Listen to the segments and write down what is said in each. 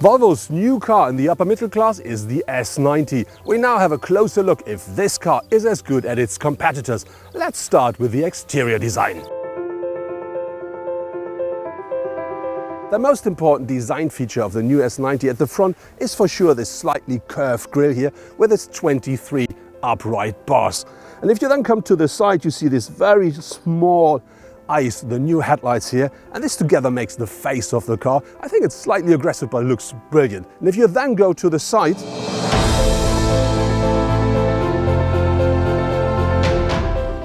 Volvo's new car in the upper middle class is the S90. We now have a closer look if this car is as good as its competitors. Let's start with the exterior design. The most important design feature of the new S90 at the front is for sure this slightly curved grille here with its 23 upright bars. And if you then come to the side, you see this very small eyes, the new headlights here, and this together makes the face of the car. I think it's slightly aggressive, but it looks brilliant. And if you then go to the side,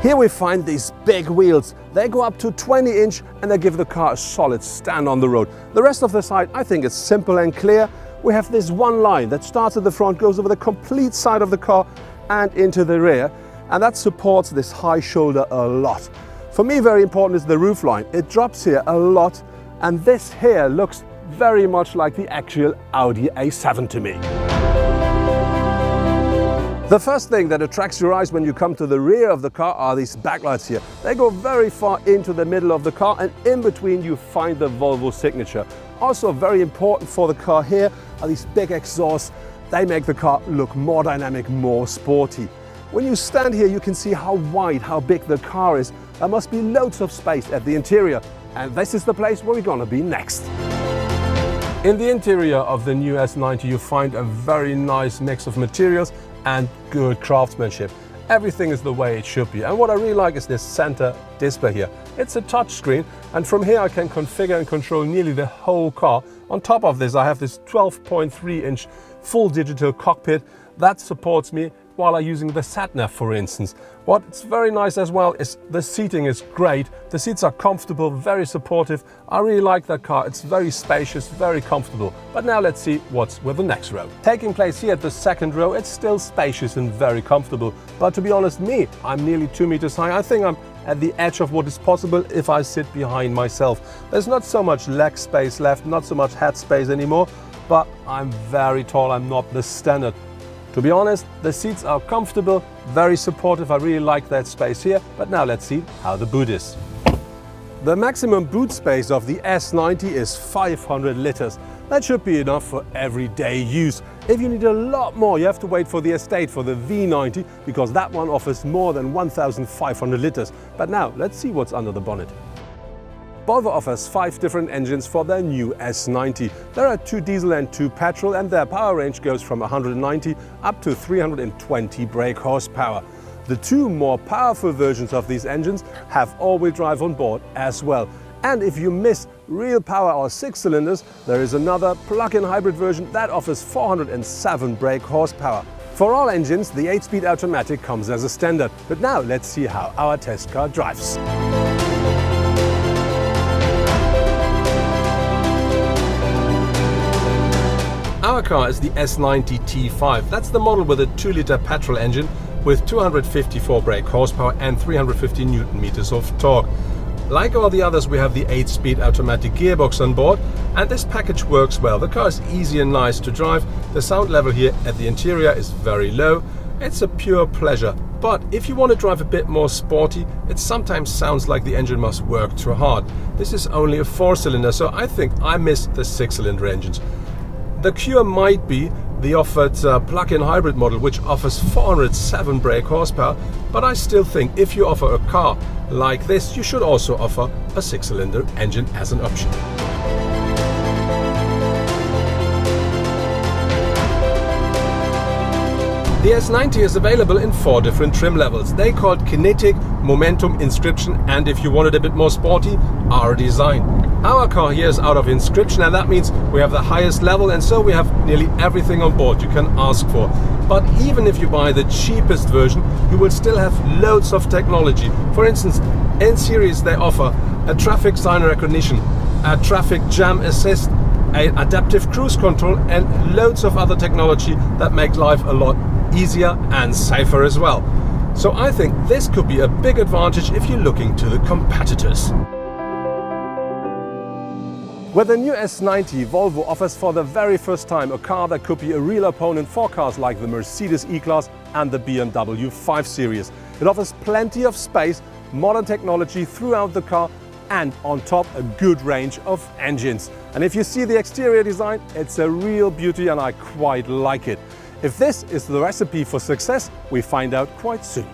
here we find these big wheels. They go up to 20 inch and they give the car a solid stand on the road. The rest of the side, I think it's simple and clear. We have this one line that starts at the front, goes over the complete side of the car and into the rear, and that supports this high shoulder a lot. For me, very important is the roof line. It drops here a lot, and this here looks very much like the actual Audi A7 to me. The first thing that attracts your eyes when you come to the rear of the car are these backlights here. They go very far into the middle of the car, and in between you find the Volvo signature. Also very important for the car here are these big exhausts. They make the car look more dynamic, more sporty. When you stand here, you can see how wide, how big the car is. There must be loads of space at the interior, and this is the place where we're gonna be next. In the interior of the new S90, you find a very nice mix of materials and good craftsmanship. Everything is the way it should be. And what I really like is this center display here. It's a touch screen, and from here I can configure and control nearly the whole car. On top of this, I have this 12.3 inch full digital cockpit that supports me while I'm using the sat-nav, for instance. What's very nice as well is the seating is great. The seats are comfortable, very supportive. I really like that car. It's very spacious, very comfortable. But now let's see what's with the next row. Taking place here at the second row, it's still spacious and very comfortable. But to be honest, I'm nearly 2 meters high. I think I'm at the edge of what is possible if I sit behind myself. There's not so much leg space left, not so much head space anymore, but I'm very tall. I'm not the standard. To be honest, the seats are comfortable, very supportive. I really like that space here, but now let's see how the boot is. The maximum boot space of the S90 is 500 liters. That should be enough for everyday use. If you need a lot more, you have to wait for the estate for the V90, because that one offers more than 1,500 liters. But now let's see what's under the bonnet. Volvo offers 5 different engines for their new S90. There are 2 diesel and 2 petrol, and their power range goes from 190 up to 320 brake horsepower. The 2 more powerful versions of these engines have all-wheel drive on board as well. And if you miss real power or 6 cylinders, there is another plug-in hybrid version that offers 407 brake horsepower. For all engines, the 8-speed automatic comes as a standard. But now let's see how our test car drives. Our car is the S90 T5. That's the model with a 2-liter petrol engine with 254 brake horsepower and 350 Newton meters of torque. Like all the others, we have the 8-speed automatic gearbox on board, and this package works well. The car is easy and nice to drive. The sound level here at the interior is very low. It's a pure pleasure. But if you want to drive a bit more sporty, it sometimes sounds like the engine must work too hard. This is only a 4-cylinder, so I think I miss the 6-cylinder engines. The cure might be the offered plug-in hybrid model, which offers 407 brake horsepower, but I still think if you offer a car like this, you should also offer a 6-cylinder engine as an option. The S90 is available in 4 different trim levels. They called Kinetic, Momentum, Inscription, and if you want it a bit more sporty, R-Design. Our car here is out of Inscription, and that means we have the highest level, and so we have nearly everything on board you can ask for. But even if you buy the cheapest version, you will still have loads of technology. For instance, in series they offer a traffic sign recognition, a traffic jam assist, adaptive cruise control, and loads of other technology that make life a lot easier and safer as well. So I think this could be a big advantage if you're looking to the competitors. With the new S90, Volvo offers for the very first time a car that could be a real opponent for cars like the Mercedes E-Class and the BMW 5 Series. It offers plenty of space, modern technology throughout the car, and on top a good range of engines. And if you see the exterior design, it's a real beauty and I quite like it. If this is the recipe for success, we find out quite soon.